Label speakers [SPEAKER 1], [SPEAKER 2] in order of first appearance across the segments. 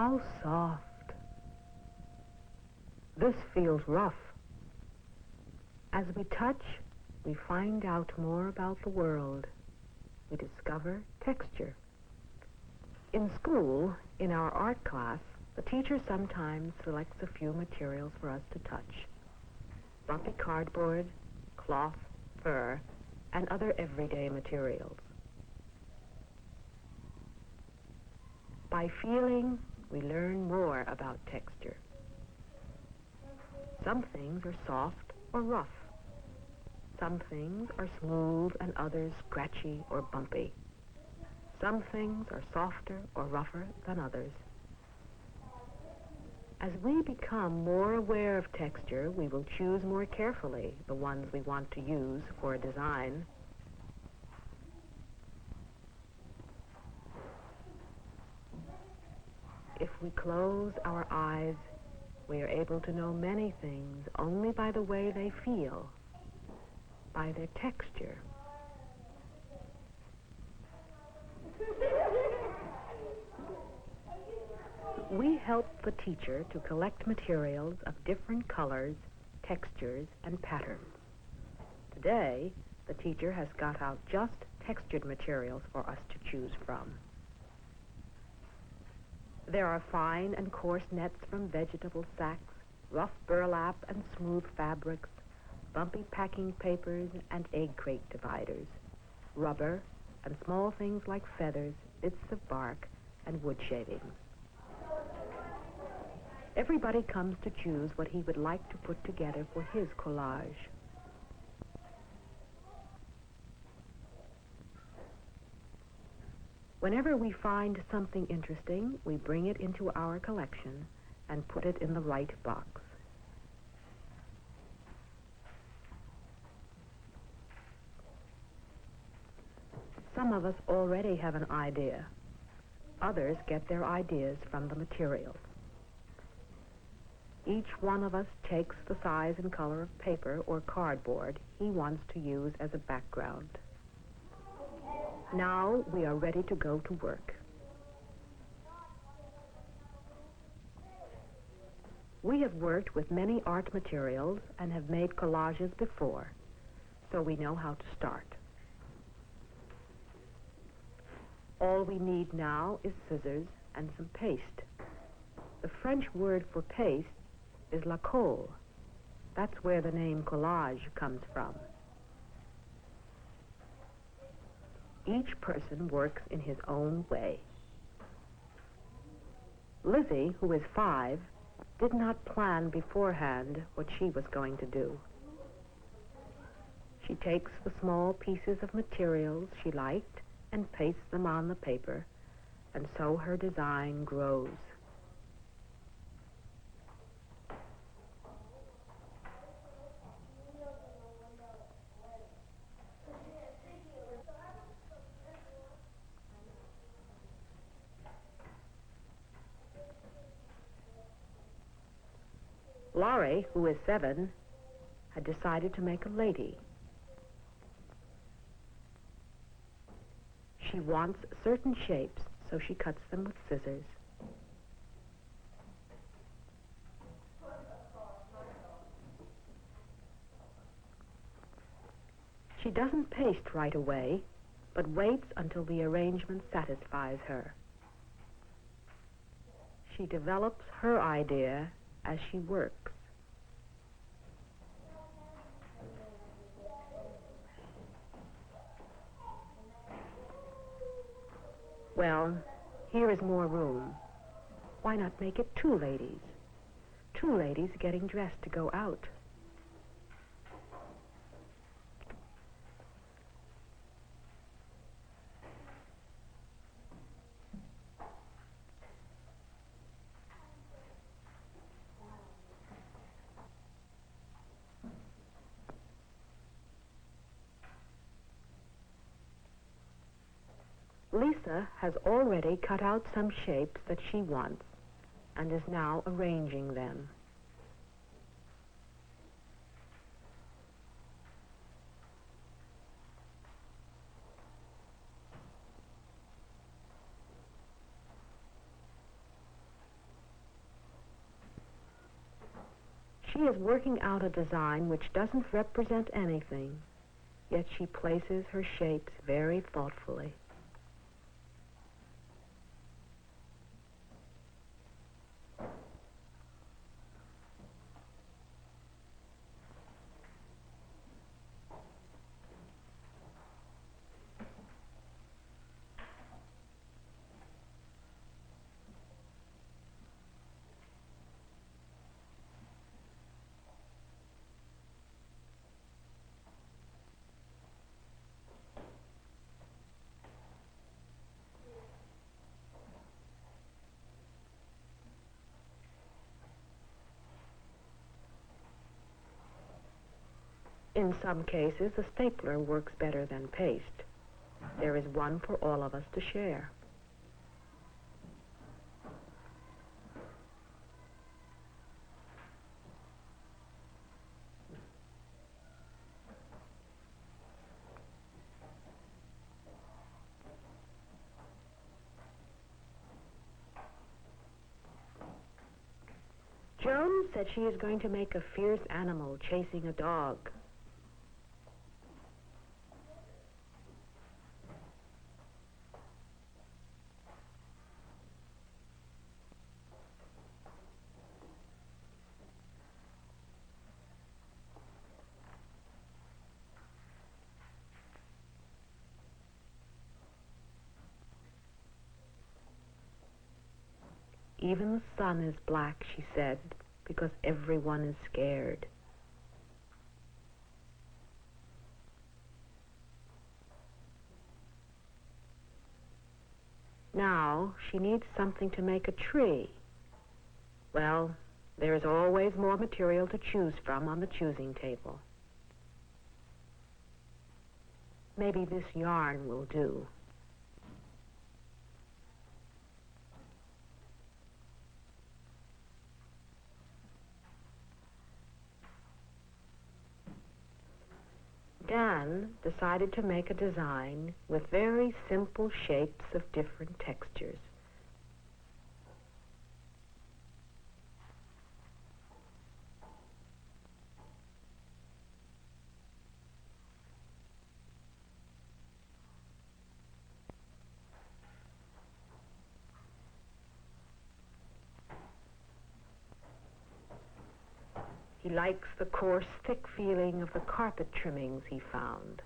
[SPEAKER 1] How soft. This feels rough. As we touch, we find out more about the world. We discover texture. In school, in our art class, the teacher sometimes selects a few materials for us to touch. Bumpy cardboard, cloth, fur, and other everyday materials. By feeling, we learn more about texture. Some things are soft or rough. Some things are smooth and others scratchy or bumpy. Some things are softer or rougher than others. As we become more aware of texture, we will choose more carefully the ones we want to use for a design. If we close our eyes, we are able to know many things only by the way they feel, by their texture. We help the teacher to collect materials of different colors, textures, and patterns. Today, the teacher has got out just textured materials for us to choose from. There are fine and coarse nets from vegetable sacks, rough burlap and smooth fabrics, bumpy packing papers and egg crate dividers, rubber, and small things like feathers, bits of bark, and wood shavings. Everybody comes to choose what he would like to put together for his collage. Whenever we find something interesting, we bring it into our collection and put it in the right box. Some of us already have an idea. Others get their ideas from the materials. Each one of us takes the size and color of paper or cardboard he wants to use as a background. Now we are ready to go to work. We have worked with many art materials and have made collages before, so we know how to start. All we need now is scissors and some paste. The French word for paste is la colle. That's where the name collage comes from. Each person works in his own way. Lizzie, who is 5, did not plan beforehand what she was going to do. She takes the small pieces of materials she liked and pastes them on the paper, and so her design grows. Laurie, who is 7, had decided to make a lady. She wants certain shapes, so she cuts them with scissors. She doesn't paste right away, but waits until the arrangement satisfies her. She develops her idea as she works. Well, here is more room. Why not make it 2 ladies? 2 ladies getting dressed to go out. Lisa has already cut out some shapes that she wants and is now arranging them. is working out a design which doesn't represent anything, yet she places her shapes very thoughtfully. In some cases, a stapler works better than paste. There is one for all of us to share. Joan said she is going to make a fierce animal chasing a dog. Even the sun is black, she said, because everyone is scared. Now, she needs something to make a tree. Well, there is always more material to choose from on the choosing table. Maybe this yarn will do. Dan decided to make a design with very simple shapes of different textures. He likes the coarse, thick feeling of the carpet trimmings he found.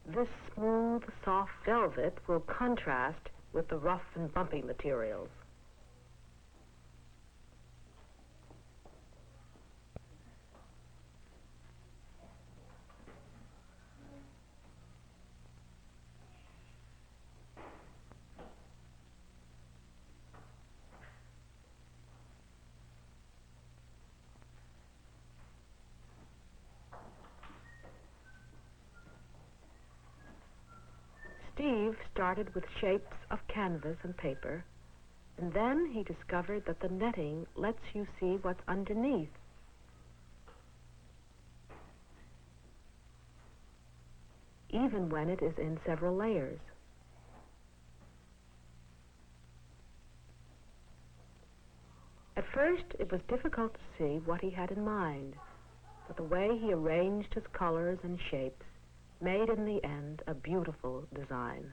[SPEAKER 1] This smooth, soft velvet will contrast with the rough and bumpy materials. Steve started with shapes of canvas and paper, and then he discovered that the netting lets you see what's underneath. Even when it is in several layers. At first, it was difficult to see what he had in mind, but the way he arranged his colors and shapes made in the end a beautiful design.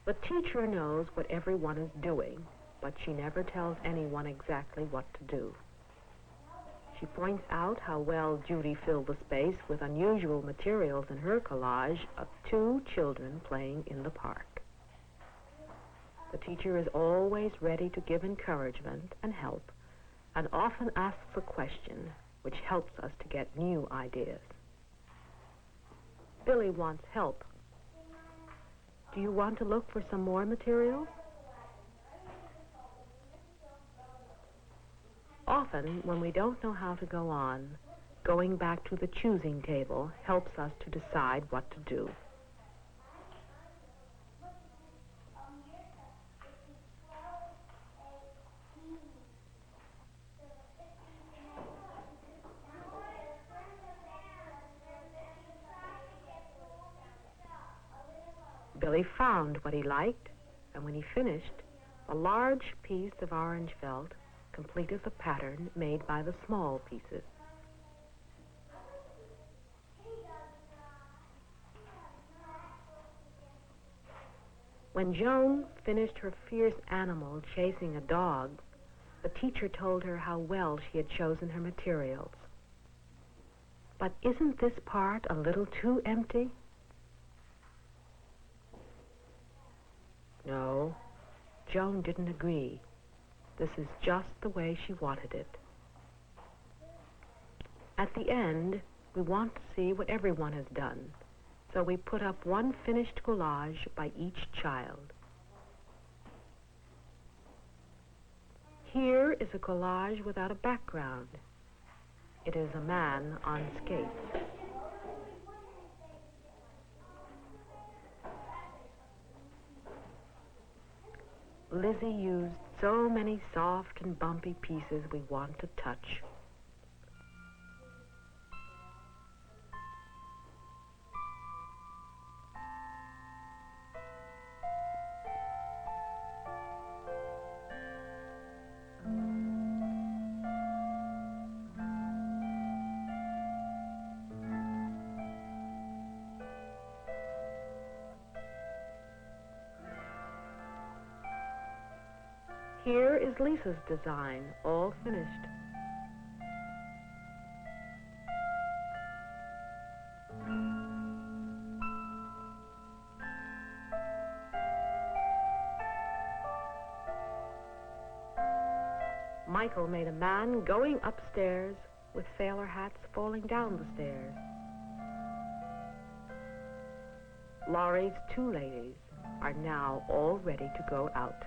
[SPEAKER 1] The teacher knows what everyone is doing, but she never tells anyone exactly what to do. She points out how well Judy filled the space with unusual materials in her collage of 2 children playing in the park. The teacher is always ready to give encouragement and help, and often asks a question which helps us to get new ideas. Billy wants help. Do you want to look for some more materials? Often, when we don't know how to go on, going back to the choosing table helps us to decide what to do. Billy found what he liked, and when he finished, a large piece of orange felt completed the pattern made by the small pieces. When Joan finished her fierce animal chasing a dog, the teacher told her how well she had chosen her materials. But isn't this part a little too empty? No, Joan didn't agree. This is just the way she wanted it. At the end, we want to see what everyone has done, so we put up one finished collage by each child. Here is a collage without a background. It is a man on skates. Lizzie used so many soft and bumpy pieces we want to touch. Here is Lisa's design, all finished. Michael made a man going upstairs with sailor hats falling down the stairs. Laurie's two ladies are now all ready to go out.